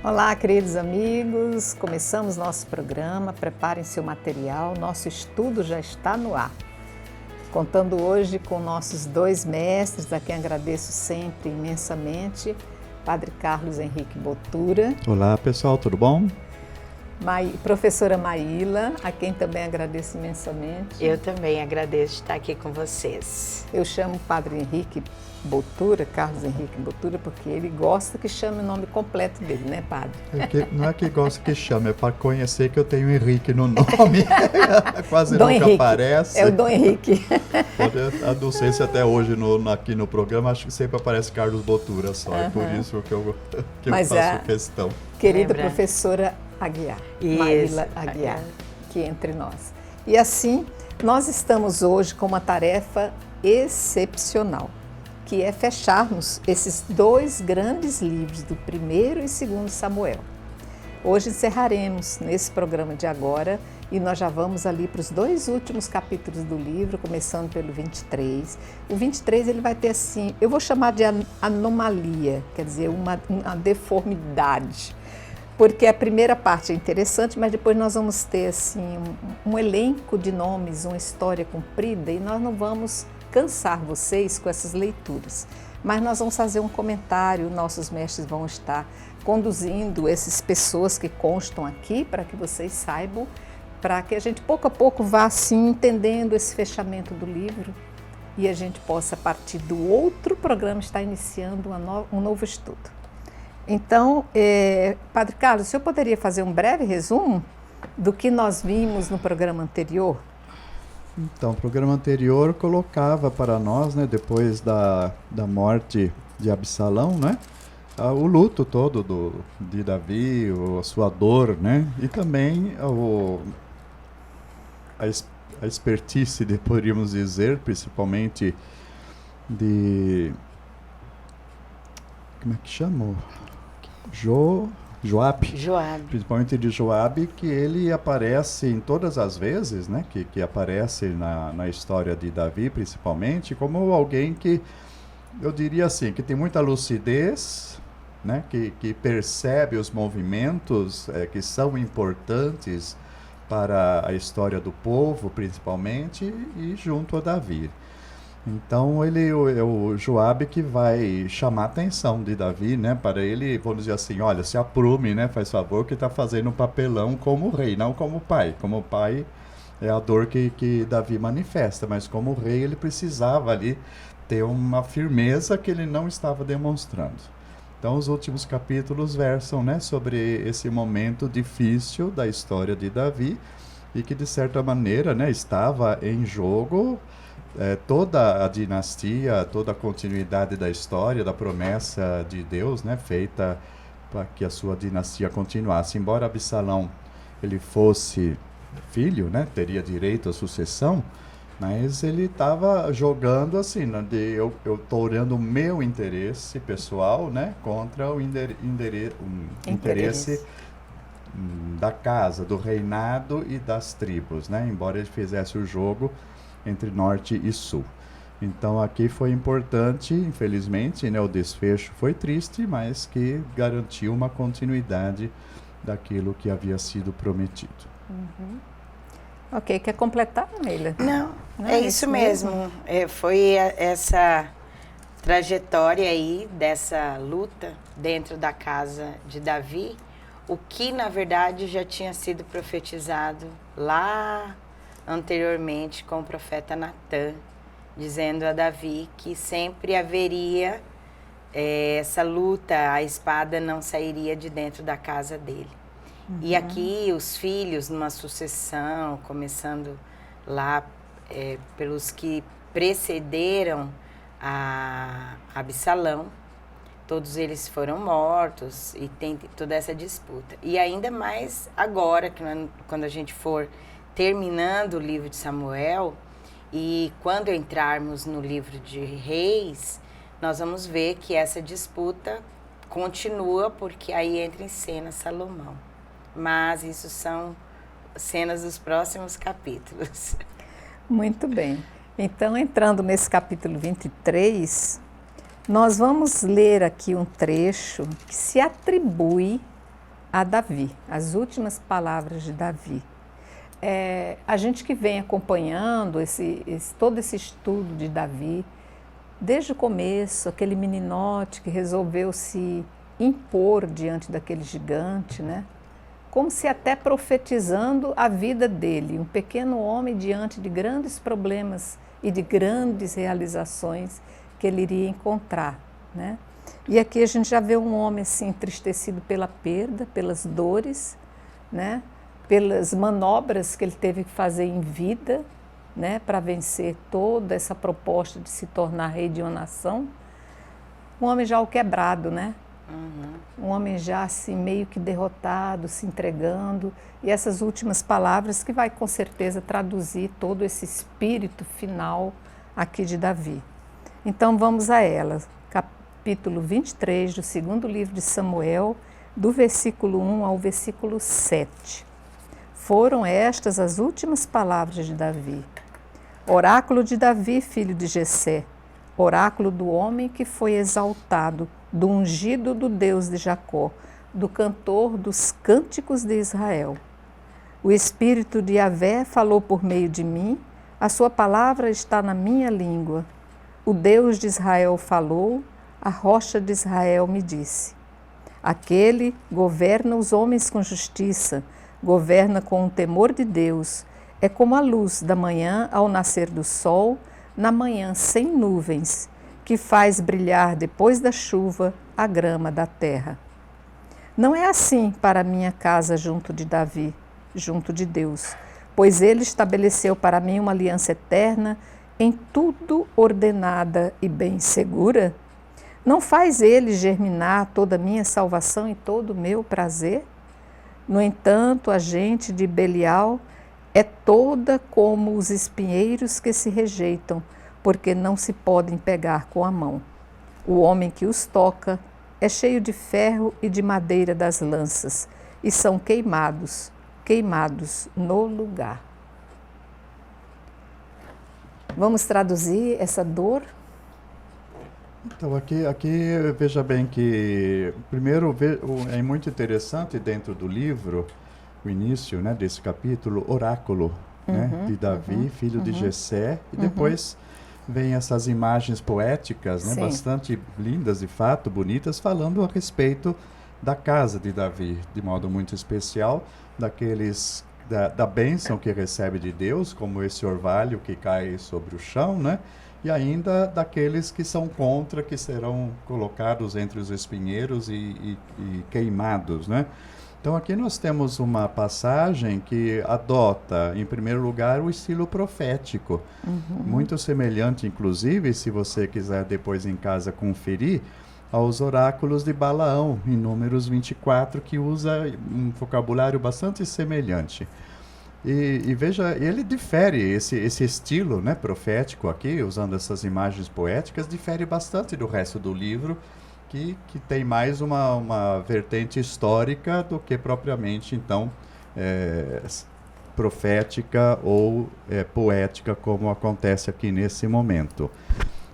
Olá, queridos amigos, começamos nosso programa, preparem seu material, nosso estudo já está no ar. Contando hoje com nossos dois mestres, a quem agradeço sempre imensamente, Padre Carlos Henrique Botura. Olá pessoal, tudo bom? Professora Maíla, a quem também agradeço imensamente. Eu também agradeço estar aqui com vocês. Eu chamo o Padre Henrique Botura, Carlos Henrique Botura, porque ele gosta que chame o nome completo dele, né, Padre? Não é que gosta que chame, é para conhecer que eu tenho Henrique no nome. Quase Dom nunca Henrique. aparece. É o Dom Henrique. Não sei se até hoje aqui no programa, acho que sempre aparece Carlos Botura só, é por isso que eu faço questão. Querida professora Aguiar, Maíla Aguiar, aqui entre nós. E assim, nós estamos hoje com uma tarefa excepcional, que é fecharmos esses dois grandes livros, do 1º e 2º Samuel. Hoje encerraremos nesse programa de agora e nós já vamos ali para os dois últimos capítulos do livro, começando pelo 23. O 23 ele vai ter assim, eu vou chamar de anomalia, quer dizer, uma deformidade. Porque a primeira parte é interessante, mas depois nós vamos ter assim, um elenco de nomes, uma história comprida, e nós não vamos cansar vocês com essas leituras. Mas nós vamos fazer um comentário, nossos mestres vão estar conduzindo essas pessoas que constam aqui, para que vocês saibam, para que a gente pouco a pouco vá assim entendendo esse fechamento do livro e a gente possa, a partir do outro programa, estar iniciando um novo estudo. Então, Padre Carlos, o senhor poderia fazer um breve resumo do que nós vimos no programa anterior? Então, o programa anterior colocava para nós, né, depois da morte de Absalão, né, o luto todo de Davi, a sua dor, né, e também a expertise, poderíamos dizer, principalmente de... Como é que chamou? Joabe, principalmente de Joabe, que ele aparece em todas as vezes, né, que aparece na história de Davi, principalmente, como alguém que, eu diria assim, que tem muita lucidez, né, que percebe os movimentos que são importantes para a história do povo, principalmente, e junto a Davi. Então ele é o Joabe que vai chamar a atenção de Davi, né? Para ele, vamos dizer assim, olha, se aprume, né? Faz favor, que está fazendo um papelão como rei, não como pai. Como pai é a dor que Davi manifesta, mas como rei ele precisava ali ter uma firmeza que ele não estava demonstrando. Então os últimos capítulos versam, né, sobre esse momento difícil da história de Davi e que de certa maneira, né, estava em jogo toda a dinastia, toda a continuidade da história, da promessa de Deus, né, feita para que a sua dinastia continuasse. Embora Absalão ele fosse filho, né, teria direito à sucessão, mas ele estava jogando assim, né, eu estou olhando o meu interesse pessoal, né, contra o interesse da casa, do reinado e das tribos, né, embora ele fizesse o jogo entre norte e sul. Então aqui foi importante, infelizmente, né, o desfecho foi triste, mas que garantiu uma continuidade daquilo que havia sido prometido. Uhum. Ok, quer completar, Maíla? Não, é isso mesmo. Foi essa trajetória aí dessa luta dentro da casa de Davi, o que na verdade já tinha sido profetizado lá anteriormente com o profeta Natã, dizendo a Davi que sempre haveria essa luta, a espada não sairia de dentro da casa dele. Uhum. E aqui os filhos, numa sucessão, começando lá pelos que precederam a Absalão, todos eles foram mortos e tem toda essa disputa. E ainda mais agora, quando a gente for terminando o livro de Samuel, e quando entrarmos no livro de Reis, nós vamos ver que essa disputa continua, porque aí entra em cena Salomão. Mas isso são cenas dos próximos capítulos. Muito bem. Então, entrando nesse capítulo 23, nós vamos ler aqui um trecho que se atribui a Davi, as últimas palavras de Davi. A gente que vem acompanhando todo esse estudo de Davi, desde o começo, aquele meninote que resolveu se impor diante daquele gigante, né? Como se até profetizando a vida dele, um pequeno homem diante de grandes problemas e de grandes realizações que ele iria encontrar, né? E aqui a gente já vê um homem assim entristecido pela perda, pelas dores, né? Pelas manobras que ele teve que fazer em vida, né? Para vencer toda essa proposta de se tornar rei de uma nação. Um homem já quebrado, né? Um homem já assim meio que derrotado, se entregando. E essas últimas palavras que vai com certeza traduzir todo esse espírito final aqui de Davi. Então vamos a elas. Capítulo 23 do segundo livro de Samuel, do versículo 1 ao versículo 7. Foram estas as últimas palavras de Davi. Oráculo de Davi, filho de Jessé, oráculo do homem que foi exaltado, do ungido do Deus de Jacó, do cantor dos cânticos de Israel. O Espírito de Yahvé falou por meio de mim, a sua palavra está na minha língua. O Deus de Israel falou, a rocha de Israel me disse. Aquele governa os homens com justiça, governa com o temor de Deus, é como a luz da manhã ao nascer do sol, na manhã sem nuvens, que faz brilhar depois da chuva a grama da terra. Não é assim para a minha casa junto de Davi, junto de Deus, pois ele estabeleceu para mim uma aliança eterna, em tudo ordenada e bem segura. Não faz ele germinar toda a minha salvação e todo o meu prazer? No entanto, a gente de Belial é toda como os espinheiros que se rejeitam, porque não se podem pegar com a mão. O homem que os toca é cheio de ferro e de madeira das lanças, e são queimados no lugar. Vamos traduzir essa dor? Então, aqui veja bem que, primeiro, é muito interessante dentro do livro, o início, né, desse capítulo, oráculo, né, de Davi, filho de Jessé, e depois vem essas imagens poéticas, né, bastante lindas, de fato, bonitas, falando a respeito da casa de Davi, de modo muito especial, da bênção que recebe de Deus, como esse orvalho que cai sobre o chão, né, e ainda daqueles que são contra, que serão colocados entre os espinheiros e queimados, né. Então aqui nós temos uma passagem que adota, em primeiro lugar, o estilo profético, muito semelhante, inclusive, se você quiser depois em casa conferir, aos oráculos de Balaão, em Números 24, que usa um vocabulário bastante semelhante. E veja, ele difere, esse estilo, né, profético aqui, usando essas imagens poéticas, difere bastante do resto do livro, que tem mais uma vertente histórica do que propriamente, então, profética ou poética, como acontece aqui nesse momento.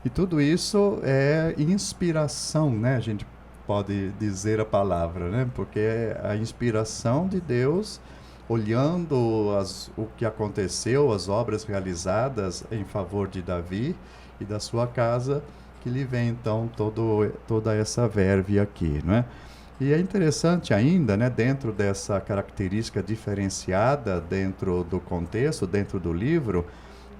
E tudo isso é inspiração, né? A gente pode dizer a palavra, né? Porque é a inspiração de Deus, olhando o que aconteceu, as obras realizadas em favor de Davi e da sua casa, que lhe vem então toda essa verve aqui, não é? E é interessante ainda, né, dentro dessa característica diferenciada, dentro do contexto, dentro do livro,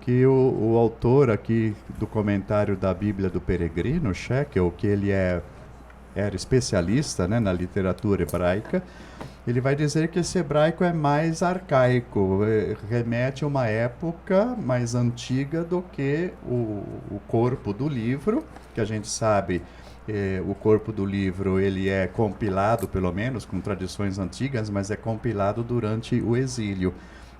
que o autor aqui do comentário da Bíblia do Peregrino, Shekel, que ele era especialista, né, na literatura hebraica, ele vai dizer que esse hebraico é mais arcaico, remete a uma época mais antiga do que o corpo do livro, que a gente sabe, o corpo do livro ele é compilado, pelo menos, com tradições antigas, mas é compilado durante o exílio.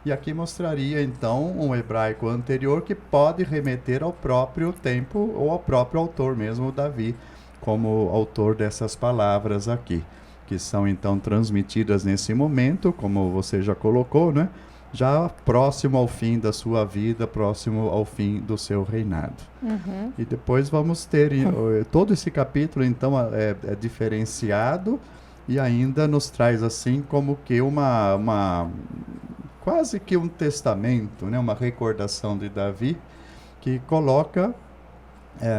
E aqui mostraria, então, um hebraico anterior que pode remeter ao próprio tempo ou ao próprio autor mesmo, Davi, como autor dessas palavras aqui, que são então transmitidas nesse momento, como você já colocou, né? Já próximo ao fim da sua vida, próximo ao fim do seu reinado. E depois vamos ter todo esse capítulo, então, é diferenciado e ainda nos traz assim como que quase que um testamento, né? Uma recordação de Davi, que coloca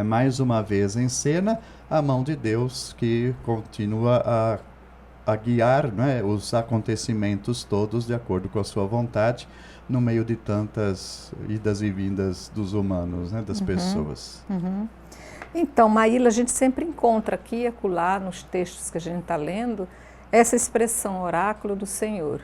mais uma vez em cena a mão de Deus que continua a guiar, né, os acontecimentos todos de acordo com a sua vontade, no meio de tantas idas e vindas dos humanos, né, das pessoas. Então, Maíla, a gente sempre encontra aqui e acolá, nos textos que a gente está lendo, essa expressão oráculo do Senhor.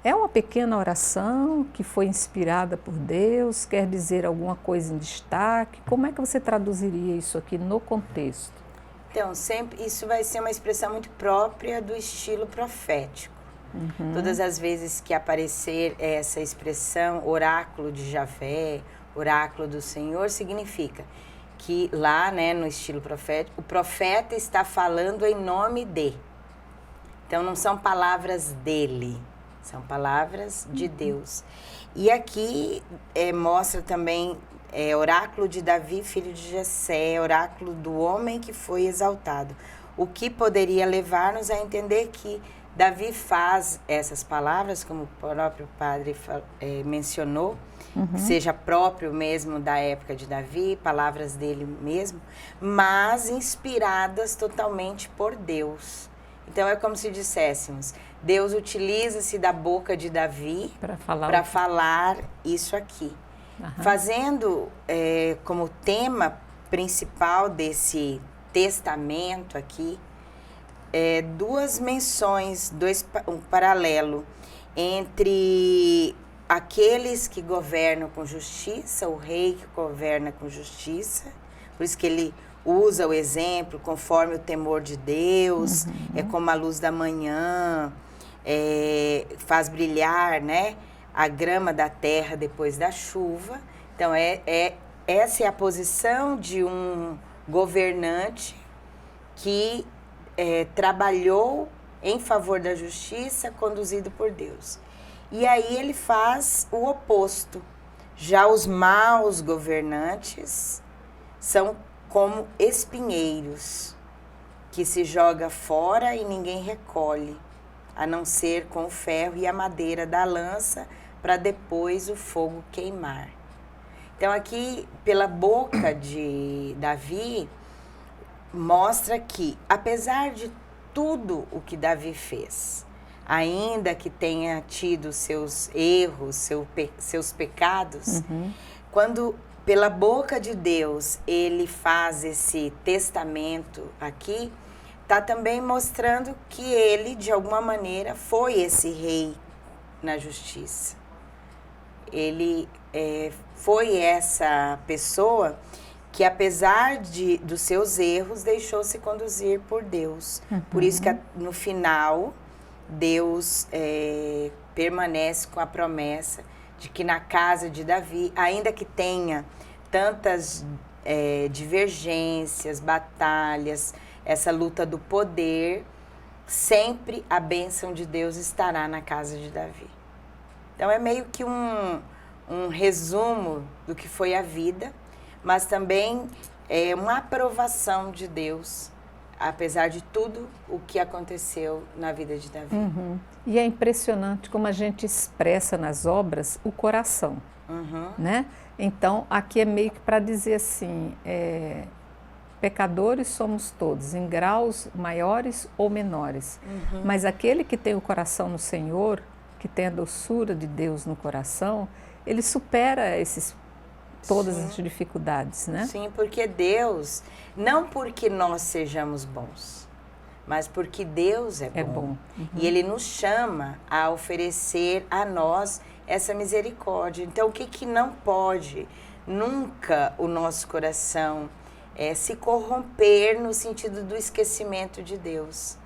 É uma pequena oração que foi inspirada por Deus, quer dizer alguma coisa em destaque? Como é que você traduziria isso aqui no contexto? Então, sempre isso vai ser uma expressão muito própria do estilo profético. Todas as vezes que aparecer essa expressão oráculo de Javé, oráculo do Senhor, significa que lá, né, no estilo profético, o profeta está falando em nome de. Então, não são palavras dele, são palavras de Deus. E aqui mostra também oráculo de Davi, filho de Jessé, oráculo do homem que foi exaltado. O que poderia levar-nos a entender que Davi faz essas palavras, como o próprio padre mencionou, que seja próprio mesmo da época de Davi, palavras dele mesmo, mas inspiradas totalmente por Deus. Então é como se disséssemos, Deus utiliza-se da boca de Davi para falar isso aqui. Fazendo como tema principal desse testamento aqui, duas menções, um paralelo entre aqueles que governam com justiça, o rei que governa com justiça, por isso que ele usa o exemplo conforme o temor de Deus, é como a luz da manhã, faz brilhar, né, a grama da terra depois da chuva. Então, essa é a posição de um governante que trabalhou em favor da justiça, conduzido por Deus. E aí ele faz o oposto. Já os maus governantes são como espinheiros, que se joga fora e ninguém recolhe, a não ser com o ferro e a madeira da lança, para depois o fogo queimar. Então aqui, pela boca de Davi, mostra que, apesar de tudo o que Davi fez, ainda que tenha tido seus erros, seus pecados, quando pela boca de Deus ele faz esse testamento aqui, está também mostrando que ele, de alguma maneira, foi esse rei na justiça. Ele foi essa pessoa que, apesar dos seus erros, deixou-se conduzir por Deus. Por isso que no final, Deus permanece com a promessa de que na casa de Davi, ainda que tenha tantas divergências, batalhas, essa luta do poder, sempre a bênção de Deus estará na casa de Davi. Então é meio que um resumo do que foi a vida, mas também uma aprovação de Deus, apesar de tudo o que aconteceu na vida de Davi. E é impressionante como a gente expressa nas obras o coração, né? Então, aqui é meio que para dizer assim, pecadores somos todos, em graus maiores ou menores, mas aquele que tem o coração no Senhor, que tem a doçura de Deus no coração, ele supera todas as dificuldades, né? Sim, porque Deus, não porque nós sejamos bons, mas porque Deus é bom. E Ele nos chama a oferecer a nós essa misericórdia. Então, o que não pode nunca o nosso coração se corromper no sentido do esquecimento de Deus.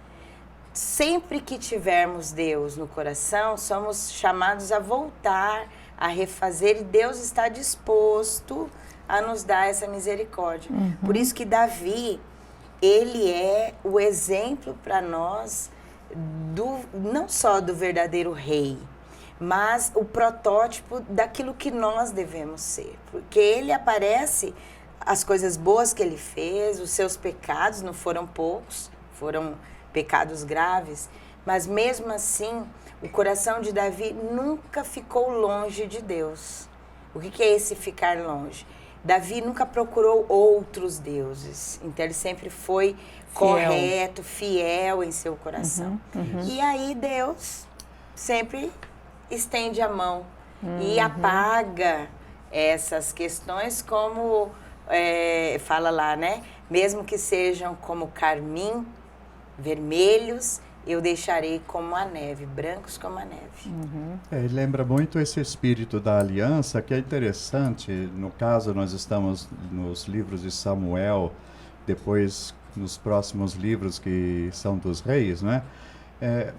Sempre que tivermos Deus no coração, somos chamados a voltar, a refazer, e Deus está disposto a nos dar essa misericórdia. Por isso que Davi, ele é o exemplo para nós, não só do verdadeiro rei, mas o protótipo daquilo que nós devemos ser. Porque ele aparece, as coisas boas que ele fez, os seus pecados não foram poucos, foram pecados graves, mas mesmo assim, o coração de Davi nunca ficou longe de Deus. O que é esse ficar longe? Davi nunca procurou outros deuses, então ele sempre foi correto, fiel em seu coração. E aí Deus sempre estende a mão e apaga essas questões, como fala lá, né? Mesmo que sejam como carmim, vermelhos, eu deixarei como a neve, brancos como a neve. E lembra muito esse espírito da aliança, que é interessante. No caso, nós estamos nos livros de Samuel, depois nos próximos livros que são dos reis, né?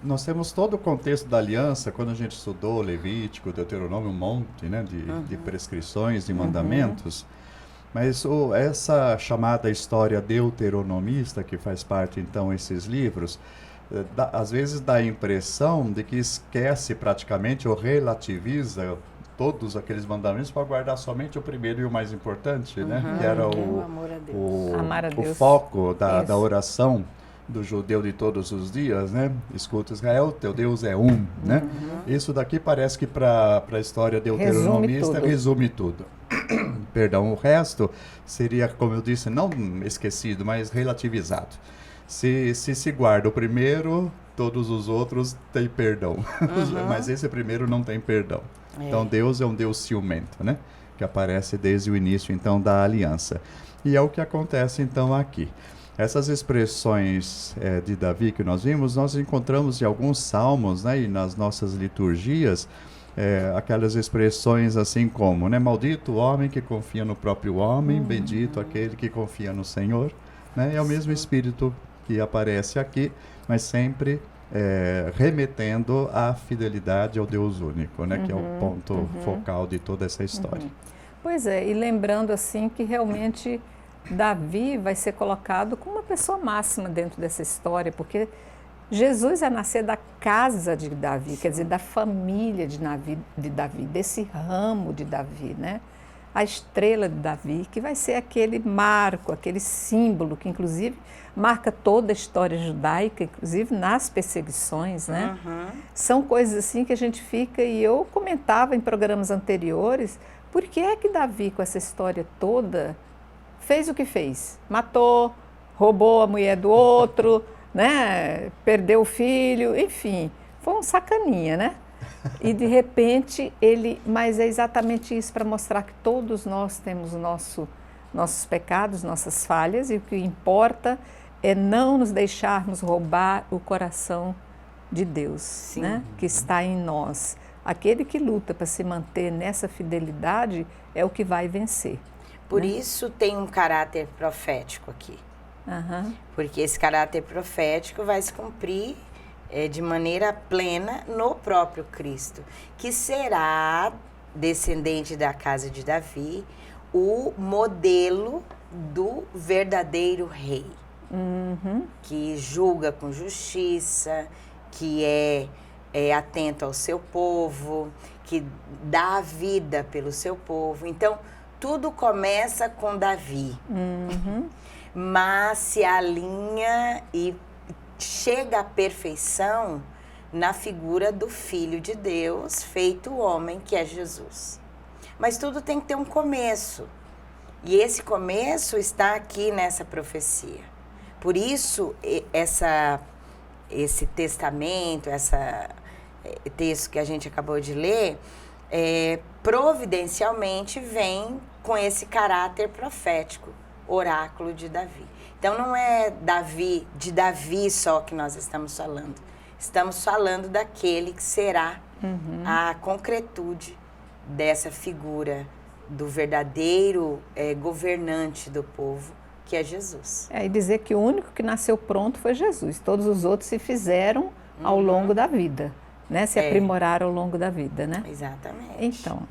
Nós temos todo o contexto da aliança, quando a gente estudou Levítico, Deuteronômio, um monte, né, de prescrições, de mandamentos. Mas essa chamada história deuteronomista, que faz parte, então, esses livros, às vezes dá a impressão de que esquece praticamente ou relativiza todos aqueles mandamentos para guardar somente o primeiro e o mais importante, né? Que era o foco da oração do judeu de todos os dias, né? Escuta, Israel, teu Deus é um, né? Isso daqui parece que para a história deuteronomista resume tudo. Perdão, o resto seria, como eu disse, não esquecido, mas relativizado. Se guarda o primeiro, todos os outros têm perdão. Mas esse primeiro não tem perdão. Então Deus é um Deus ciumento, né? Que aparece desde o início, então, da aliança. E é o que acontece, então, aqui. Essas expressões de Davi que nós vimos, nós encontramos em alguns salmos, né? E nas nossas liturgias, aquelas expressões assim como, né? Maldito o homem que confia no próprio homem, bendito aquele que confia no Senhor. Né? É o mesmo espírito que aparece aqui, mas sempre remetendo à fidelidade ao Deus único, né? Que é o ponto focal de toda essa história. Pois é, e lembrando assim que realmente Davi vai ser colocado como uma pessoa máxima dentro dessa história, porque Jesus é nascer da casa de Davi, quer dizer, da família de Davi, desse ramo de Davi, né? A estrela de Davi, que vai ser aquele marco, aquele símbolo que inclusive marca toda a história judaica, inclusive nas perseguições, né? São coisas assim que a gente fica, e eu comentava em programas anteriores, por que é que Davi, com essa história toda, fez o que fez? Matou, roubou a mulher do outro, né? Perdeu o filho, enfim, foi um sacaninha, né? E de repente mas é exatamente isso, para mostrar que todos nós temos nossos pecados, nossas falhas, e o que importa é não nos deixarmos roubar o coração de Deus, né? Que está em nós. Aquele que luta para se manter nessa fidelidade é o que vai vencer. Por isso tem um caráter profético aqui. Porque esse caráter profético vai se cumprir de maneira plena no próprio Cristo, que será descendente da casa de Davi, o modelo do verdadeiro rei, que julga com justiça, que é atento ao seu povo, que dá a vida pelo seu povo. Então, tudo começa com Davi, mas se alinha e chega à perfeição na figura do Filho de Deus, feito homem, que é Jesus. Mas tudo tem que ter um começo. E esse começo está aqui nessa profecia. Por isso, esse testamento, esse texto que a gente acabou de ler, providencialmente vem com esse caráter profético, oráculo de Davi. Então não é de Davi só que nós estamos falando. Estamos falando daquele que será a concretude dessa figura do verdadeiro governante do povo, que é Jesus. E dizer que o único que nasceu pronto foi Jesus. Todos os outros se fizeram ao longo da vida, né? Se aprimoraram ao longo da vida, né? Exatamente. Então,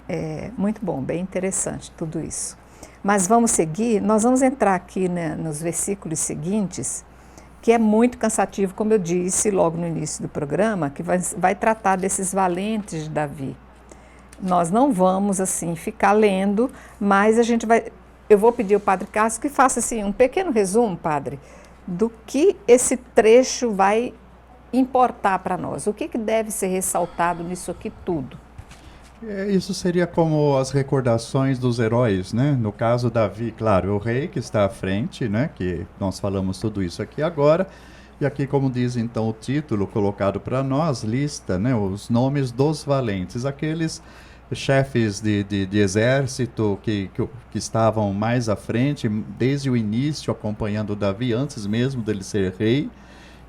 muito bom, bem interessante tudo isso. Mas vamos seguir, nós vamos entrar aqui, né, nos versículos seguintes, que é muito cansativo, como eu disse logo no início do programa, que vai tratar desses valentes de Davi. Nós não vamos, assim, ficar lendo, mas eu vou pedir ao Padre Cássio que faça, assim, um pequeno resumo, Padre, do que esse trecho vai importar para nós. O que deve ser ressaltado nisso aqui tudo? Isso seria como as recordações dos heróis, né? No caso, Davi, claro, o rei que está à frente, né? Que nós falamos tudo isso aqui agora. E aqui, como diz então o título colocado para nós, lista, né? Os nomes dos valentes, aqueles chefes de exército que estavam mais à frente, desde o início, acompanhando Davi, antes mesmo dele ser rei,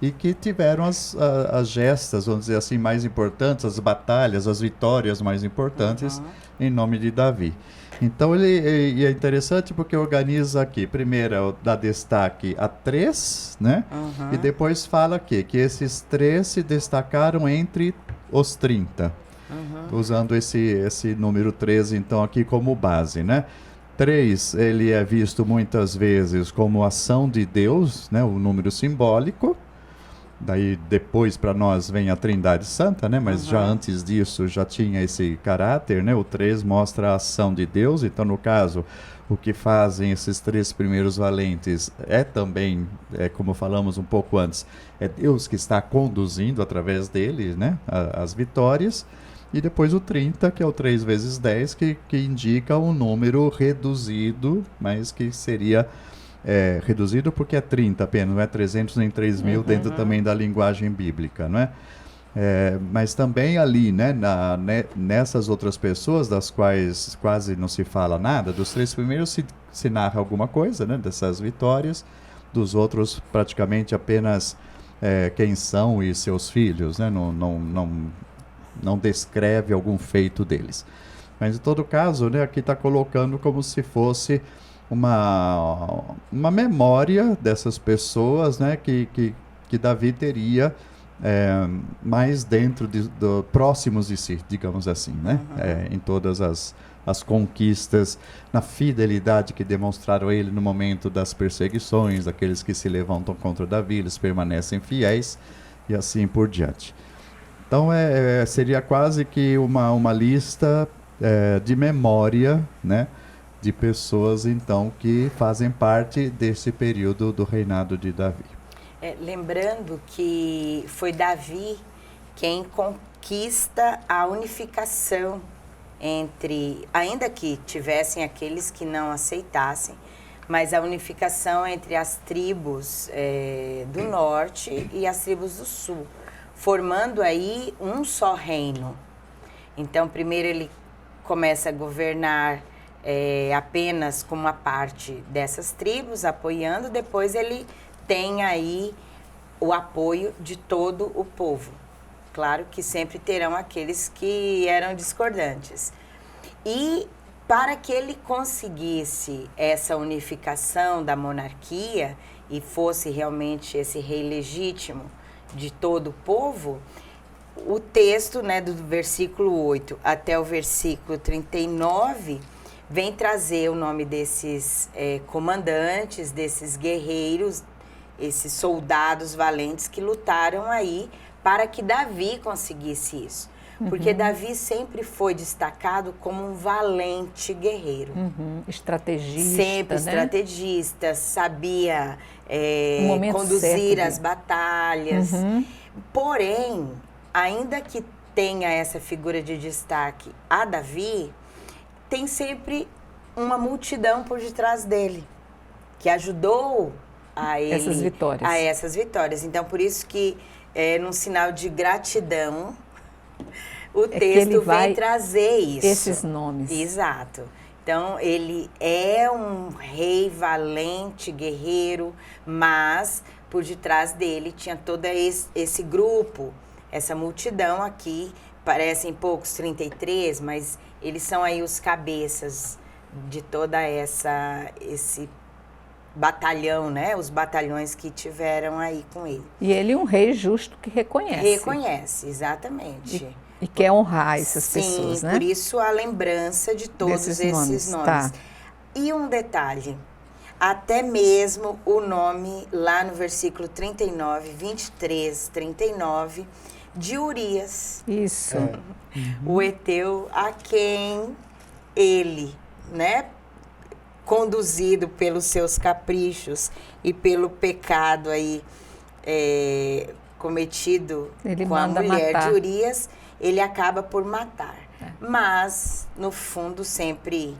e que tiveram as gestas, vamos dizer assim, mais importantes, as batalhas, as vitórias mais importantes em nome de Davi. Então ele é interessante porque organiza aqui, primeiro dá destaque a 3, né? E depois fala aqui que esses 3 se destacaram entre os 30. Usando esse número 13 então aqui como base, né? 3, ele é visto muitas vezes como ação de Deus, né? O número simbólico. Daí depois para nós vem a Trindade Santa, né? Mas já antes disso já tinha esse caráter, né? O 3 mostra a ação de Deus, então no caso o que fazem esses 3 primeiros valentes é também, como falamos um pouco antes, é Deus que está conduzindo através deles, né? As vitórias. E depois o 30, que é o 3 vezes 10, que indica um número reduzido, mas que seria reduzido porque é 30 apenas, não é 300 nem 3.000 dentro também da linguagem bíblica, não é? Mas também ali, né, nessas outras pessoas, das quais quase não se fala nada, dos 3 primeiros se narra alguma coisa, né, dessas vitórias, dos outros praticamente apenas quem são e seus filhos, né, não descreve algum feito deles. Mas em todo caso, né, aqui está colocando como se fosse uma memória dessas pessoas, né, que Davi teria mais dentro próximos de si, digamos assim, né? Em todas as conquistas, na fidelidade que demonstraram ele no momento das perseguições, daqueles que se levantam contra Davi, eles permanecem fiéis e assim por diante. Então seria quase que uma lista de memória, né, de pessoas então que fazem parte desse período do reinado de Davi. Lembrando que foi Davi quem conquista a unificação entre, ainda que tivessem aqueles que não aceitassem, mas a unificação entre as tribos do norte e as tribos do sul, formando aí um só reino. Então, primeiro ele começa a governar apenas com uma parte dessas tribos, apoiando, depois ele tem aí o apoio de todo o povo. Claro que sempre terão aqueles que eram discordantes. E para que ele conseguisse essa unificação da monarquia e fosse realmente esse rei legítimo de todo o povo, o texto, né, do versículo 8 até o versículo 39 vem trazer o nome desses comandantes, desses guerreiros, esses soldados valentes que lutaram aí para que Davi conseguisse isso. Porque Davi sempre foi destacado como um valente guerreiro. Estrategista, sempre né? Estrategista, sabia conduzir certo, as batalhas. Porém, ainda que tenha essa figura de destaque a Davi, tem sempre uma multidão por detrás dele, que ajudou a ele a essas vitórias. Então, por isso que, num sinal de gratidão, o texto vem trazer isso. Esses nomes. Exato. Então, ele é um rei valente, guerreiro, mas por detrás dele tinha todo esse grupo, essa multidão aqui. Parecem poucos, 33, mas eles são aí os cabeças de toda esse batalhão, né? Os batalhões que tiveram aí com ele. E ele é um rei justo que reconhece. Reconhece, exatamente. E quer honrar essas pessoas, né? Por isso a lembrança de todos esses nomes. Tá. E um detalhe, até mesmo o nome lá no versículo 39, 23, 39, de Urias. Isso. O heteu a quem ele, né, conduzido pelos seus caprichos e pelo pecado aí cometido com a mulher de Urias, ele acaba por matar. Mas, no fundo, sempre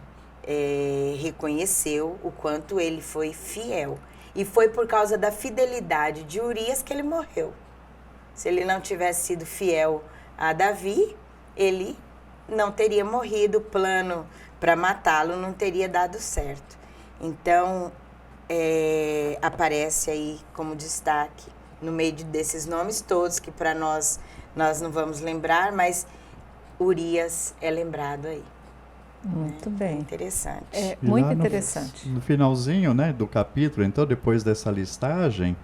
reconheceu o quanto ele foi fiel. E foi por causa da fidelidade de Urias que ele morreu. Se ele não tivesse sido fiel a Davi, ele não teria morrido, o plano para matá-lo não teria dado certo. Então, aparece aí como destaque, no meio desses nomes todos, que para nós não vamos lembrar, mas Urias é lembrado aí. Muito bem. Interessante. Muito interessante. No finalzinho, né, do capítulo, então, depois dessa listagem,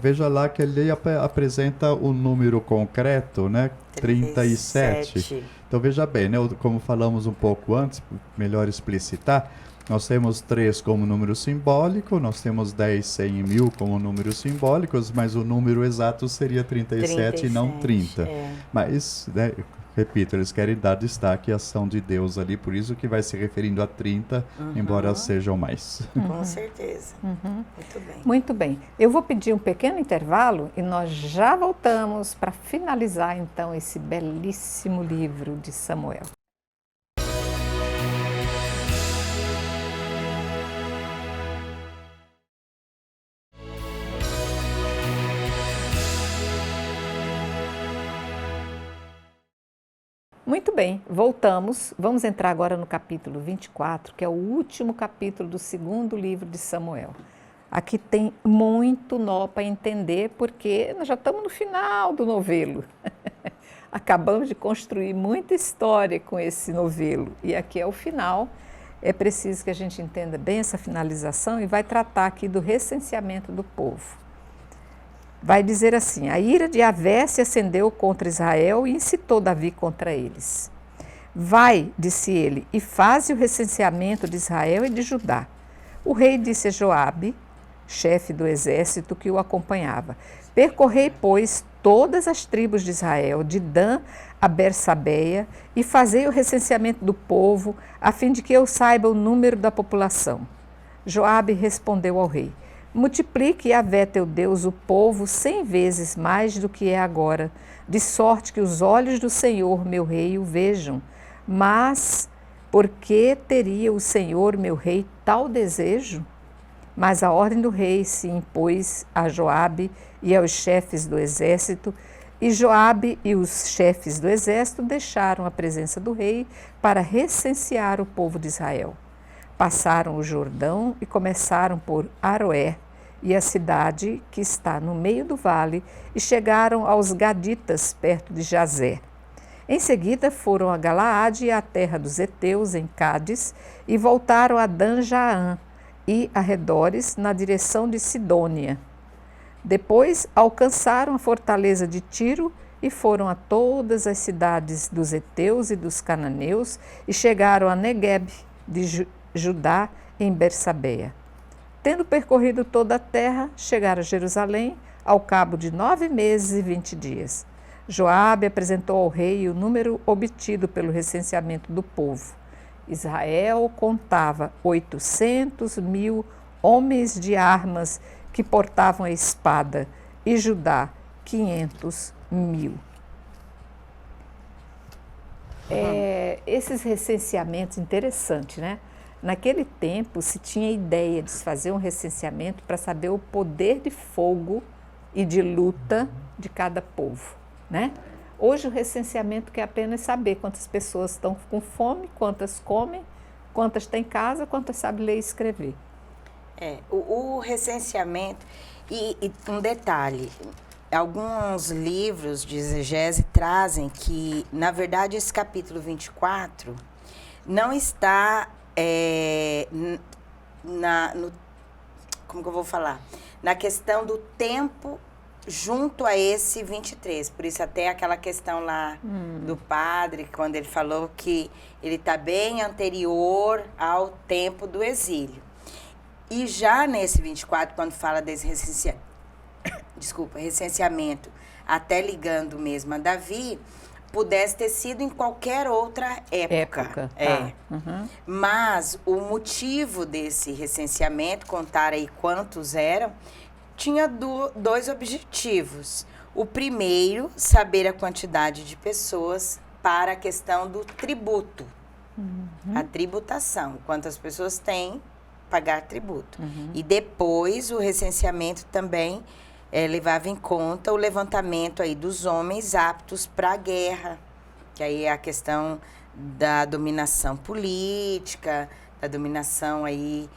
veja lá que ele apresenta o número concreto, né, 37. Então, veja bem, né, como falamos um pouco antes, melhor explicitar, nós temos 3 como número simbólico, nós temos 10, 100 e 1000 como números simbólicos, mas o número exato seria 37 e não 30. Mas, né, repito, eles querem dar destaque à ação de Deus ali, por isso que vai se referindo a 30, embora sejam mais. Com certeza. Muito bem. Muito bem. Eu vou pedir um pequeno intervalo e nós já voltamos para finalizar, então, esse belíssimo livro de Samuel. Muito bem, voltamos. Vamos entrar agora no capítulo 24, que é o último capítulo do 2º livro de Samuel. Aqui tem muito nó para entender, porque nós já estamos no final do novelo. Acabamos de construir muita história com esse novelo. E aqui é o final. É preciso que a gente entenda bem essa finalização e vai tratar aqui do recenseamento do povo. Vai dizer assim: a ira de Yahvé se acendeu contra Israel e incitou Davi contra eles. Vai, disse ele, e faze o recenseamento de Israel e de Judá. O rei disse a Joabe, chefe do exército que o acompanhava: percorrei, pois, todas as tribos de Israel, de Dan a Bersabeia, e fazei o recenseamento do povo, a fim de que eu saiba o número da população. Joabe respondeu ao rei: multiplique, Yahvé teu Deus, o povo 100 vezes mais do que é agora, de sorte que os olhos do Senhor, meu rei, o vejam. Mas por que teria o Senhor, meu rei, tal desejo? Mas a ordem do rei se impôs a Joabe e aos chefes do exército, e Joabe e os chefes do exército deixaram a presença do rei para recensear o povo de Israel. Passaram o Jordão e começaram por Aroé e a cidade que está no meio do vale, e chegaram aos Gaditas, perto de Jazé. Em seguida foram a Galaade e a terra dos heteus, em Cádiz, e voltaram a Dan-Jaã e arredores, na direção de Sidônia. Depois alcançaram a fortaleza de Tiro e foram a todas as cidades dos heteus e dos cananeus, e chegaram a Negueb de Judá, em Bersabeia. Tendo percorrido toda a terra, chegaram a Jerusalém ao cabo de 9 meses e 20 dias. Joabe apresentou ao rei o número obtido pelo recenseamento do povo. Israel contava 800.000 homens de armas que portavam a espada, e Judá 500.000. Esses recenseamentos, interessantes, né? Naquele tempo se tinha ideia de se fazer um recenseamento para saber o poder de fogo e de luta de cada povo, né? Hoje o recenseamento quer apenas saber quantas pessoas estão com fome, quantas comem, quantas têm casa, quantas sabem ler e escrever. O recenseamento, e um detalhe, alguns livros de exegese trazem que, na verdade, esse capítulo 24 não está como que eu vou falar? Na questão do tempo junto a esse 23. Por isso até aquela questão lá do padre, quando ele falou que ele está bem anterior ao tempo do exílio. E já nesse 24, quando fala desse recenseamento, até ligando mesmo a Davi, pudesse ter sido em qualquer outra época. Tá. Mas o motivo desse recenseamento, contar aí quantos eram, tinha dois objetivos. O primeiro, saber a quantidade de pessoas para a questão do tributo, a tributação, quantas pessoas têm, pagar tributo. E depois o recenseamento também levava em conta o levantamento aí dos homens aptos para a guerra, que aí é a questão da dominação política, da dominação aí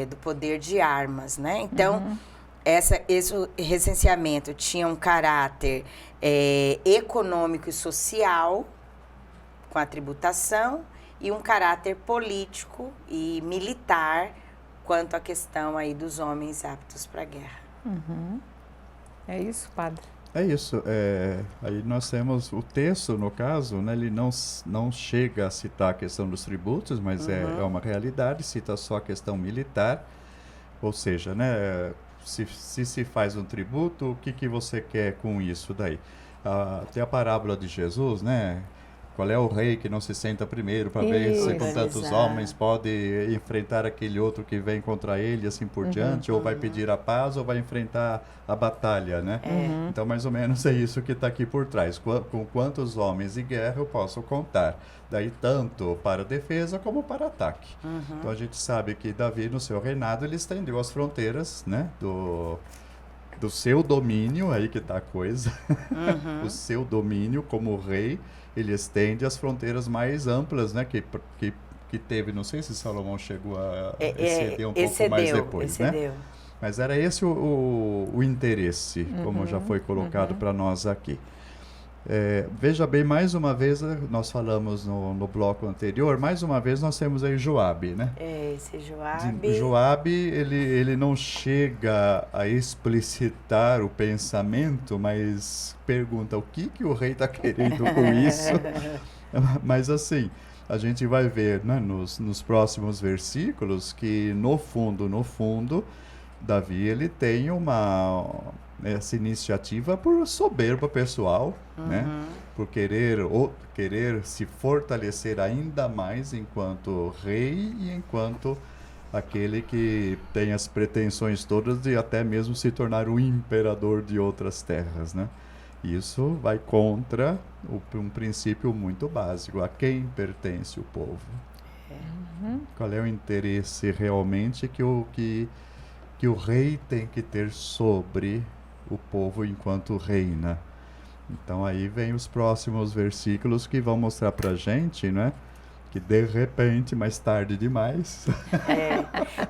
do poder de armas, né? Então, esse recenseamento tinha um caráter econômico e social, com a tributação, e um caráter político e militar quanto à questão aí dos homens aptos para a guerra. É isso, padre? É isso. Aí nós temos o texto, no caso, né, ele não chega a citar a questão dos tributos, mas é uma realidade, cita só a questão militar, ou seja, né, se faz um tributo, o que você quer com isso daí? Tem a parábola de Jesus, né? Qual é o rei que não se senta primeiro para ver se com tantos homens pode enfrentar aquele outro que vem contra ele e assim por diante, ou vai pedir a paz ou vai enfrentar a batalha, né? Então, mais ou menos é isso que está aqui por trás. Com quantos homens de guerra eu posso contar? Daí, tanto para defesa como para ataque. Então, a gente sabe que Davi, no seu reinado, ele estendeu as fronteiras, né, do seu domínio, aí que está a coisa, o seu domínio como rei, ele estende as fronteiras mais amplas, né, que teve. Não sei se Salomão chegou a exceder um pouco mais depois, né? Mas era esse o interesse, como já foi colocado para nós aqui. Veja bem, mais uma vez, nós falamos no bloco anterior, mais uma vez nós temos aí Joabe, né? Esse Joabe. Joabe, ele não chega a explicitar o pensamento, mas pergunta o que o rei está querendo com isso. Mas assim, a gente vai ver, né, nos próximos versículos que no fundo, Davi ele tem essa iniciativa por soberba pessoal, né? Por querer se fortalecer ainda mais enquanto rei e enquanto aquele que tem as pretensões todas de até mesmo se tornar o imperador de outras terras, né? Isso vai contra um princípio muito básico: a quem pertence o povo. Qual é o interesse realmente que o rei tem que ter sobre o povo enquanto reina? Então aí vem os próximos versículos que vão mostrar pra gente, né, que de repente, mais tarde demais,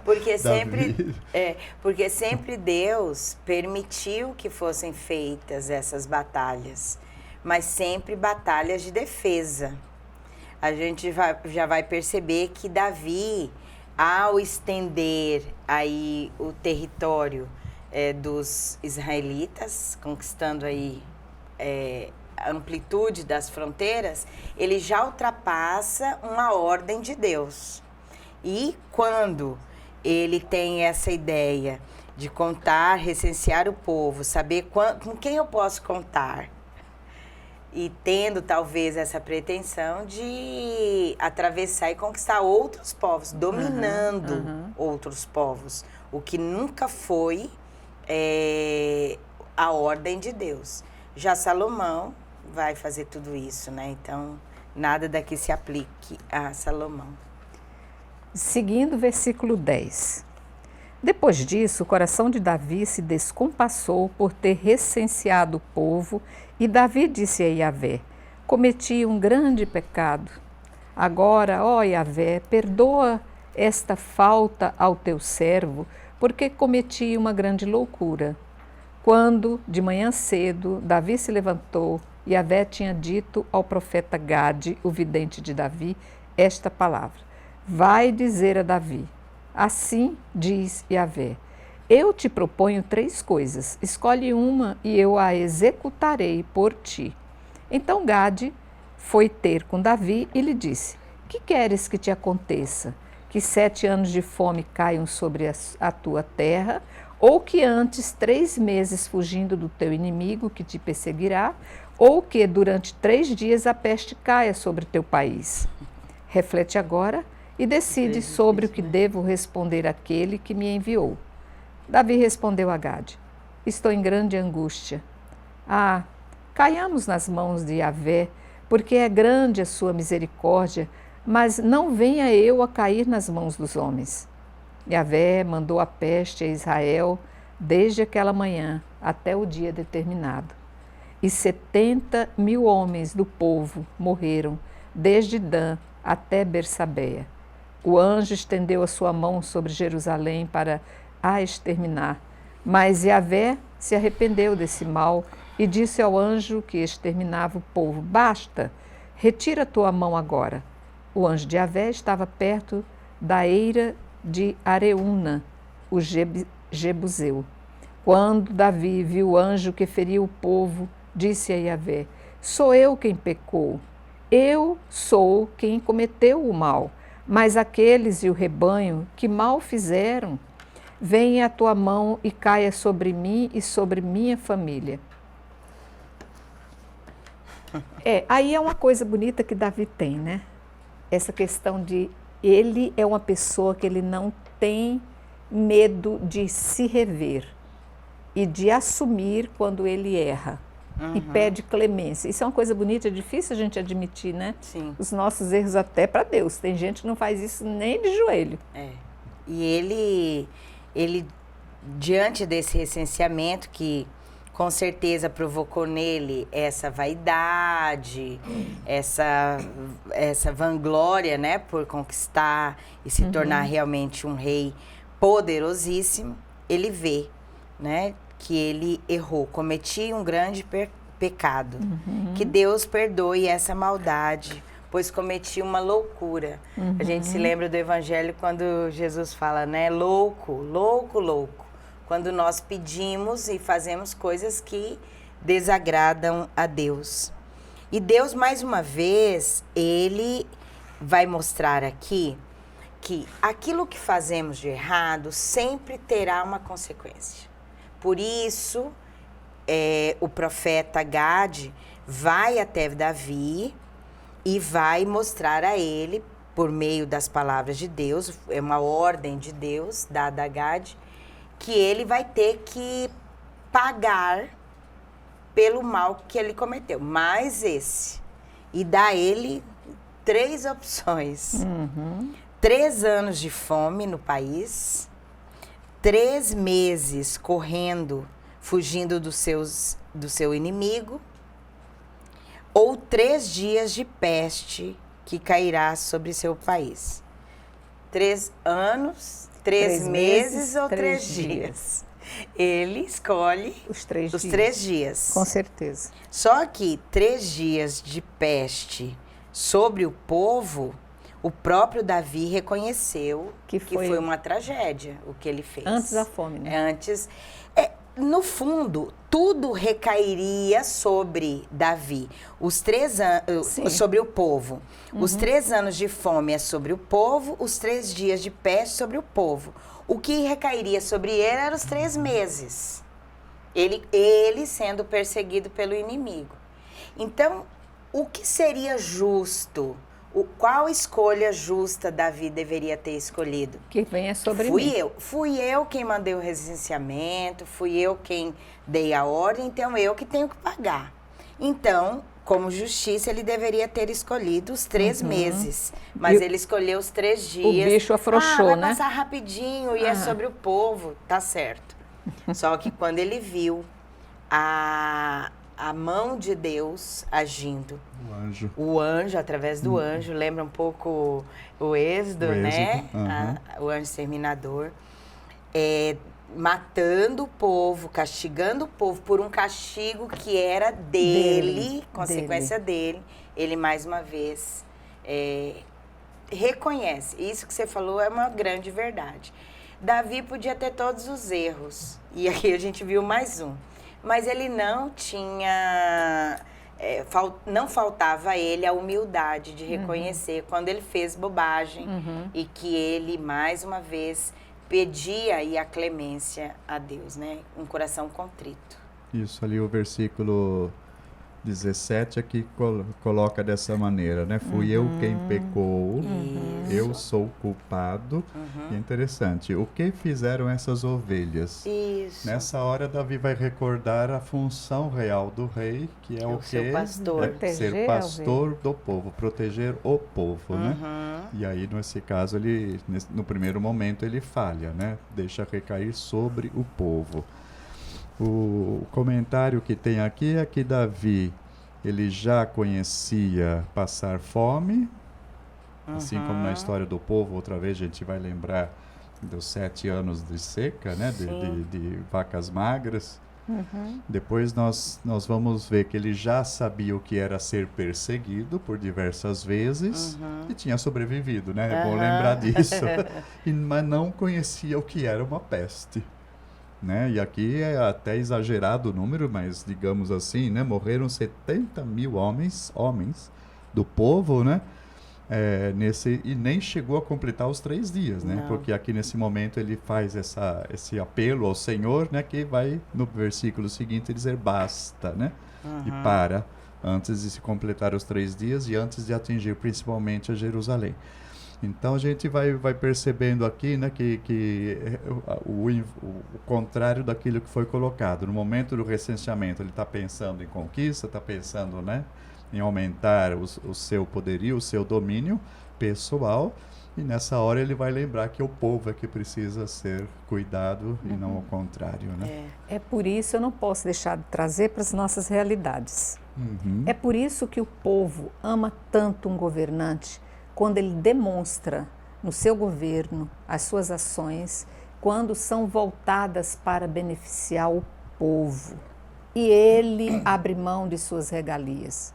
porque sempre Deus permitiu que fossem feitas essas batalhas, mas sempre batalhas de defesa. A gente já vai perceber que Davi, ao estender aí o território dos israelitas, conquistando aí a amplitude das fronteiras, ele já ultrapassa uma ordem de Deus. E quando ele tem essa ideia de contar, recensear o povo, saber com quem eu posso contar, e tendo talvez essa pretensão de atravessar e conquistar outros povos, dominando outros povos, o que nunca foi a ordem de Deus. Já Salomão vai fazer tudo isso, né? Então, nada daqui se aplique a Salomão. Seguindo o versículo 10. Depois disso, o coração de Davi se descompassou por ter recenseado o povo, e Davi disse a Yahvé: cometi um grande pecado. Agora, ó Yahvé, perdoa esta falta ao teu servo, porque cometi uma grande loucura. Quando, de manhã cedo, Davi se levantou, Yahvé tinha dito ao profeta Gade, o vidente de Davi, esta palavra: vai dizer a Davi: assim diz Yahvé, eu te proponho 3 coisas, escolhe uma e eu a executarei por ti. Então Gade foi ter com Davi e lhe disse: que queres que te aconteça? Que 7 anos de fome caiam sobre a tua terra, ou que antes 3 meses fugindo do teu inimigo que te perseguirá, ou que durante 3 dias a peste caia sobre teu país. Reflete agora e decide sobre o que devo responder àquele que me enviou. Davi respondeu a Gade: estou em grande angústia. Ah, caiamos nas mãos de Yahvé, porque é grande a sua misericórdia, mas não venha eu a cair nas mãos dos homens. Yahvé mandou a peste a Israel desde aquela manhã até o dia determinado. E 70.000 homens do povo morreram, desde Dan até Bersabeia. O anjo estendeu a sua mão sobre Jerusalém para a exterminar, mas Yahvé se arrependeu desse mal e disse ao anjo que exterminava o povo: basta, retira a tua mão agora. O anjo de Yahvé estava perto da eira de Areúna, o Jebuseu. Quando Davi viu o anjo que feria o povo, disse a Yahvé: sou eu quem pecou, eu sou quem cometeu o mal, mas aqueles e o rebanho que mal fizeram, venha a tua mão e caia sobre mim e sobre minha família. Aí é uma coisa bonita que Davi tem, né? Essa questão de ele é uma pessoa que ele não tem medo de se rever e de assumir quando ele erra. E pede clemência. Isso é uma coisa bonita, é difícil a gente admitir, né? Sim. Os nossos erros até para Deus. Tem gente que não faz isso nem de joelho. E ele, diante desse recenseamento que com certeza provocou nele essa vaidade, essa vanglória, né, por conquistar e se tornar realmente um rei poderosíssimo, ele vê, né, que ele errou, cometia um grande pecado, que Deus perdoe essa maldade, pois cometi uma loucura. A gente se lembra do Evangelho quando Jesus fala, né, louco, louco, louco, quando nós pedimos e fazemos coisas que desagradam a Deus. E Deus, mais uma vez, ele vai mostrar aqui que aquilo que fazemos de errado sempre terá uma consequência. Por isso, o profeta Gade vai até Davi e vai mostrar a ele, por meio das palavras de Deus, é uma ordem de Deus dada a Gade, que ele vai ter que pagar pelo mal que ele cometeu. Mais esse. E dá a ele 3 opções. 3 anos de fome no país, 3 meses correndo, fugindo do seu inimigo, ou 3 dias de peste que cairá sobre seu país. 3 anos, 3 meses ou 3 dias? Ele escolhe os 3 dias. Com certeza. Só que 3 dias de peste sobre o povo, o próprio Davi reconheceu que foi uma tragédia o que ele fez. Antes da fome, né? No fundo, tudo recairia sobre Davi. Os 3 anos, sobre o povo. Os 3 anos de fome é sobre o povo, os 3 dias de peste sobre o povo. O que recairia sobre ele eram os 3 meses. Ele sendo perseguido pelo inimigo. Então, o que seria justo? Qual escolha justa Davi deveria ter escolhido? Que venha sobre mim. Fui eu quem mandei o recenseamento, fui eu quem dei a ordem, então eu que tenho que pagar. Então, como justiça, ele deveria ter escolhido os 3 meses. Mas ele escolheu os 3 dias. O bicho afrouxou, vai né? Passar rapidinho e é sobre o povo, tá certo. Só que quando ele viu a mão de Deus agindo. O anjo, através do anjo, lembra um pouco o Êxodo, né? O anjo exterminador. Matando o povo, castigando o povo por um castigo que era dele, consequência dele. Ele, mais uma vez, reconhece. Isso que você falou é uma grande verdade. Davi podia ter todos os erros. E aqui a gente viu mais um. Mas ele não tinha, não faltava a ele a humildade de reconhecer quando ele fez bobagem e que ele, mais uma vez, pedia aí a clemência a Deus, né? Um coração contrito. Isso, ali o versículo 17 aqui coloca dessa maneira, né? Fui eu quem pecou, eu sou culpado. E é interessante, o que fizeram essas ovelhas? Isso. Nessa hora, Davi vai recordar a função real do rei, que é o quê? Seu pastor. É ser pastor do povo, proteger o povo, né? E aí, nesse caso, ele, no primeiro momento, ele falha, né? Deixa recair sobre o povo. O comentário que tem aqui é que Davi, ele já conhecia passar fome, assim como na história do povo, outra vez a gente vai lembrar dos 7 anos de seca, né, de vacas magras. Depois nós vamos ver que ele já sabia o que era ser perseguido por diversas vezes e tinha sobrevivido, né? É bom lembrar disso. Mas não conhecia o que era uma peste. Né? E aqui é até exagerado o número, mas digamos assim, né? Morreram 70 mil homens do povo, né? E nem chegou a completar os 3 dias, né? Porque aqui nesse momento ele faz esse apelo ao Senhor, né? Que vai no versículo seguinte dizer basta, né? E para, antes de se completar os 3 dias e antes de atingir principalmente a Jerusalém. Então a gente vai percebendo aqui, né, que o contrário daquilo que foi colocado. No momento do recenseamento, ele está pensando em conquista, está pensando, né, em aumentar o seu poderio, o seu domínio pessoal. E nessa hora ele vai lembrar que o povo é que precisa ser cuidado e não o contrário. Né? É por isso eu não posso deixar de trazer para as nossas realidades. É por isso que o povo ama tanto um governante, quando ele demonstra no seu governo as suas ações, quando são voltadas para beneficiar o povo. E ele abre mão de suas regalias.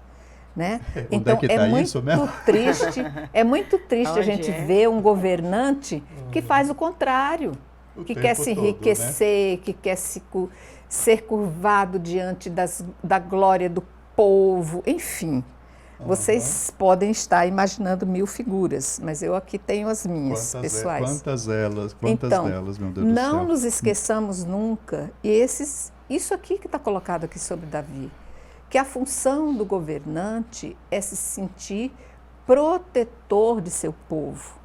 Né? Então é muito triste a gente ver um governante que faz o contrário, que quer se enriquecer, né? Que quer ser curvado diante da glória do povo, enfim. Vocês podem estar imaginando 1000 figuras, mas eu aqui tenho as minhas pessoais. Quantas delas, meu Deus do céu. Não nos esqueçamos nunca, isso aqui que está colocado aqui sobre Davi, que a função do governante é se sentir protetor de seu povo.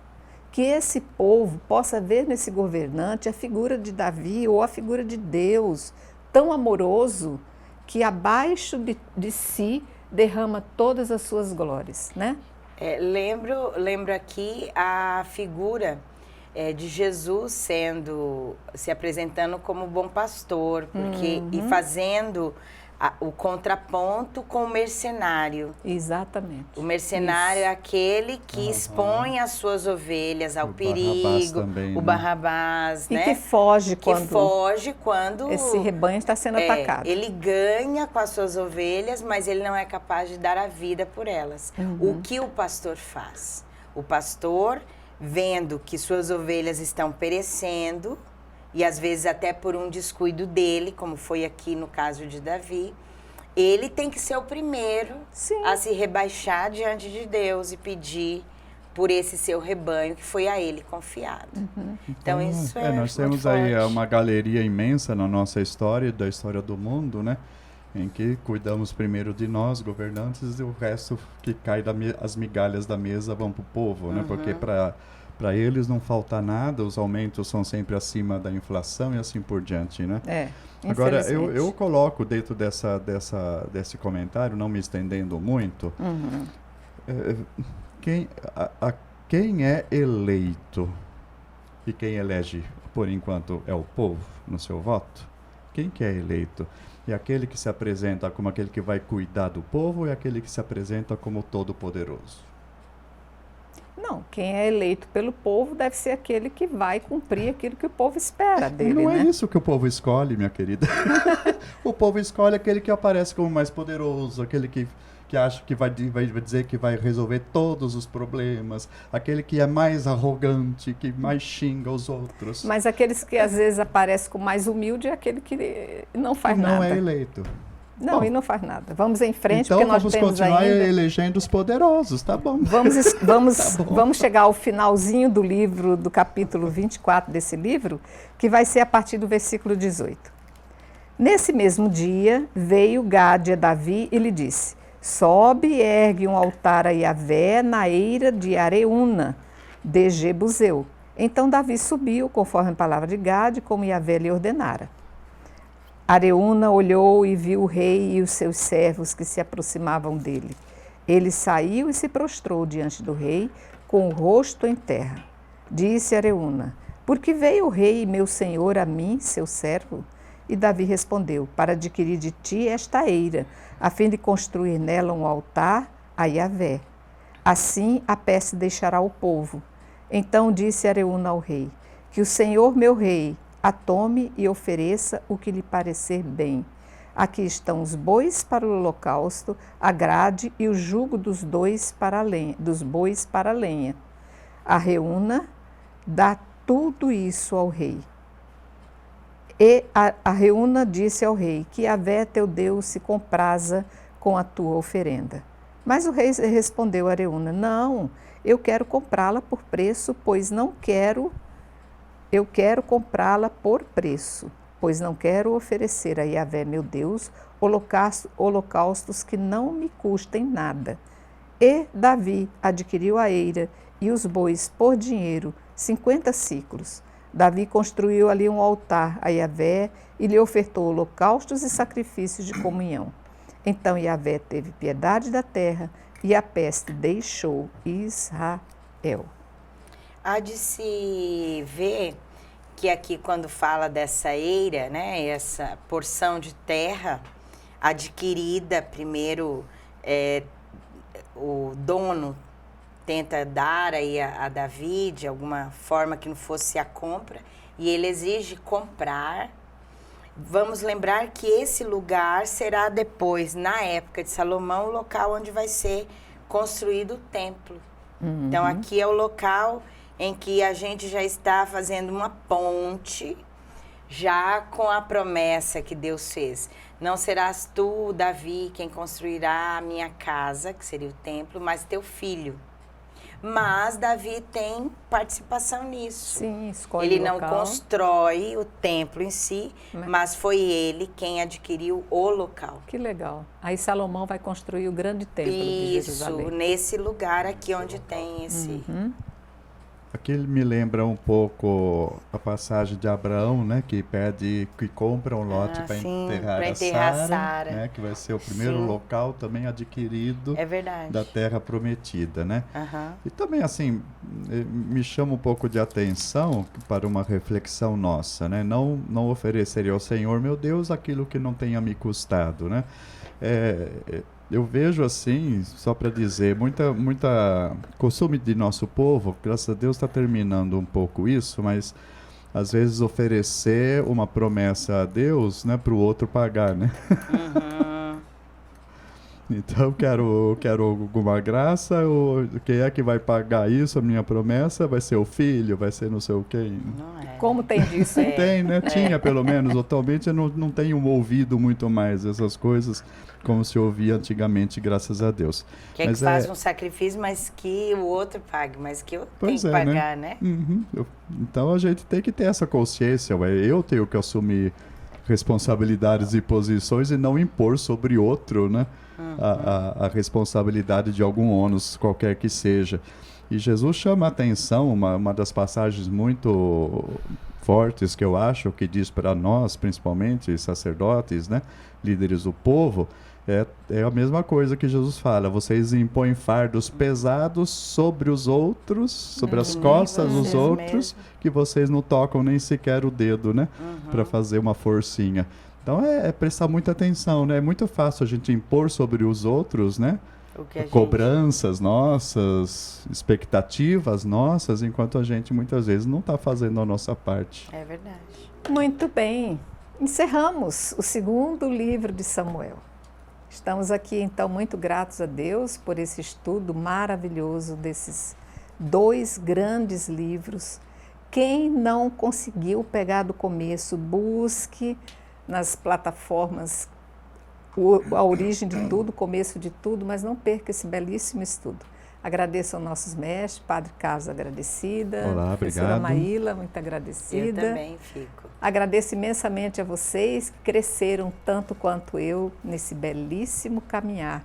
Que esse povo possa ver nesse governante a figura de Davi ou a figura de Deus, tão amoroso que abaixo de si derrama todas as suas glórias, né? Lembro aqui a figura de Jesus se apresentando como bom pastor, porque e fazendo o contraponto com o mercenário. Exatamente. O mercenário é aquele que expõe as suas ovelhas ao perigo, também, o Barrabás, e né? Que foge quando esse rebanho está sendo atacado. Ele ganha com as suas ovelhas, mas ele não é capaz de dar a vida por elas. O que o pastor faz? O pastor, vendo que suas ovelhas estão perecendo, e às vezes até por um descuido dele, como foi aqui no caso de Davi, ele tem que ser o primeiro a se rebaixar diante de Deus e pedir por esse seu rebanho que foi a ele confiado. Então isso nós temos aí uma galeria imensa na nossa história, da história do mundo, né? Em que cuidamos primeiro de nós, governantes, e o resto que cai as migalhas da mesa vão para o povo, né? Porque para eles não falta nada, os aumentos são sempre acima da inflação e assim por diante, né? Agora, eu coloco dentro desse comentário, não me estendendo muito, quem é eleito e quem elege, por enquanto, é o povo no seu voto? Quem que é eleito? É aquele que se apresenta como aquele que vai cuidar do povo ou é aquele que se apresenta como todo-poderoso? Não, quem é eleito pelo povo deve ser aquele que vai cumprir aquilo que o povo espera dele, Não né? é isso que o povo escolhe, minha querida. O povo escolhe aquele que aparece como mais poderoso, aquele que acha que vai dizer que vai resolver todos os problemas, aquele que é mais arrogante, que mais xinga os outros. Mas aqueles que às vezes aparecem com mais humilde é aquele que não faz nada. Não é eleito. Não, Bom, e não faz nada. Vamos em frente, então porque nós vamos temos continuar ainda... elegendo os poderosos, tá bom. Vamos chegar ao finalzinho do livro, do capítulo 24 desse livro, que vai ser a partir do versículo 18. Nesse mesmo dia, veio Gade a Davi e lhe disse: sobe e ergue um altar a Yahvé na eira de Areúna, de Jebuseu. Então Davi subiu, conforme a palavra de Gade, como Yahvé lhe ordenara. Areúna olhou e viu o rei e os seus servos que se aproximavam dele. Ele saiu e se prostrou diante do rei, com o rosto em terra. Disse Areúna: por que veio o rei, meu senhor, a mim, seu servo? E Davi respondeu: para adquirir de ti esta eira, a fim de construir nela um altar a Yahvé. Assim a peste deixará o povo. Então disse Areúna ao rei: que o senhor, meu rei, a tome e ofereça o que lhe parecer bem. Aqui estão os bois para o holocausto, a grade e o jugo dos bois para a lenha. Areúna dá tudo isso ao rei. E Areúna disse ao rei: que Yahvé teu Deus se compraza com a tua oferenda. Mas o rei respondeu a Areúna: não, eu quero comprá-la por preço, pois não quero comprá-la por preço, pois não quero oferecer a Yahvé meu Deus holocaustos que não me custem nada. E Davi adquiriu a eira e os bois por dinheiro, 50 siclos. Davi construiu ali um altar a Yahvé e lhe ofertou holocaustos e sacrifícios de comunhão. Então Yahvé teve piedade da terra e a peste deixou Israel. Há de se ver que aqui quando fala dessa eira, né, essa porção de terra adquirida, primeiro o dono tenta dar aí a Davi de alguma forma que não fosse a compra, e ele exige comprar. Vamos lembrar que esse lugar será depois, na época de Salomão, o local onde vai ser construído o templo. Uhum. Então aqui é o local em que a gente já está fazendo uma ponte, já com a promessa que Deus fez. Não serás tu, Davi, quem construirá a minha casa, que seria o templo, mas teu filho. Mas Davi tem participação nisso. Sim, escolhe ele o não local. Constrói o templo em si, mas foi ele quem adquiriu o local. Que legal. Aí Salomão vai construir o grande templo de Jerusalém. Isso, nesse lugar aqui onde tem esse... Uhum. Aqui ele me lembra um pouco a passagem de Abraão, né, que pede que compra um lote para enterrar a Sara, né, que vai ser o primeiro local também adquirido da terra prometida, né? Uhum. E também assim me chama um pouco de atenção para uma reflexão nossa, né? Não ofereceria ao Senhor meu Deus aquilo que não tenha me custado, né? Eu vejo assim, só para dizer, muita costume de nosso povo, graças a Deus está terminando um pouco isso, mas às vezes oferecer uma promessa a Deus, né, para o outro pagar, né? Uhum. Então quero alguma graça, ou quem é que vai pagar isso, a minha promessa? Vai ser o filho, vai ser não sei o quê. Não é. Como tem disso? Tem, né? Tinha pelo menos, atualmente eu não tenho ouvido muito mais essas coisas como se ouvia antigamente, graças a Deus. Que faz um sacrifício, mas que o outro pague, mas que eu tenho que pagar, né? Uhum. Então a gente tem que ter essa consciência, eu tenho que assumir responsabilidades e posições e não impor sobre outro, né? Uhum. A responsabilidade de algum ônus, qualquer que seja. E Jesus chama a atenção, uma das passagens muito fortes que eu acho, que diz para nós, principalmente sacerdotes, né, líderes do povo, é a mesma coisa que Jesus fala: vocês impõem fardos pesados sobre os outros, sobre as costas dos outros, que vocês não tocam nem sequer o dedo, né, para fazer uma forcinha. Então é prestar muita atenção, né? É muito fácil a gente impor sobre os outros, né? Cobranças nossas, expectativas nossas, enquanto a gente muitas vezes não está fazendo a nossa parte. É verdade. Muito bem. Encerramos o segundo livro de Samuel. Estamos aqui, então, muito gratos a Deus por esse estudo maravilhoso desses 2 grandes livros. Quem não conseguiu pegar do começo, busque nas plataformas a origem de tudo, o começo de tudo, mas não perca esse belíssimo estudo. Agradeço aos nossos mestres, Padre Carlos, agradecida. Olá, professora obrigado. Maíla, muito agradecida. Eu também fico. Agradeço imensamente a vocês que cresceram tanto quanto eu nesse belíssimo caminhar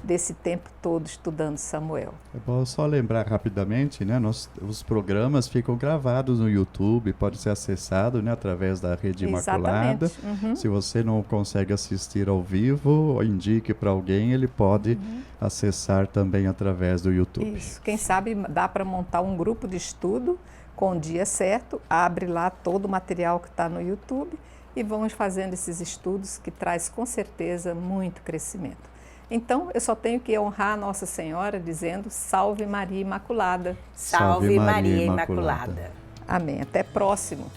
desse tempo todo estudando Samuel. É bom só lembrar rapidamente, né? Os programas ficam gravados no YouTube, pode ser acessado, né, através da Rede Imaculada. Se você não consegue assistir ao vivo, indique para alguém, ele pode acessar também através do YouTube. Isso. Quem sabe dá para montar um grupo de estudo com o dia certo, abre lá todo o material que está no YouTube e vamos fazendo esses estudos que traz com certeza muito crescimento. Então, eu só tenho que honrar a Nossa Senhora dizendo Salve Maria Imaculada. Salve Maria Imaculada. Amém. Até próximo.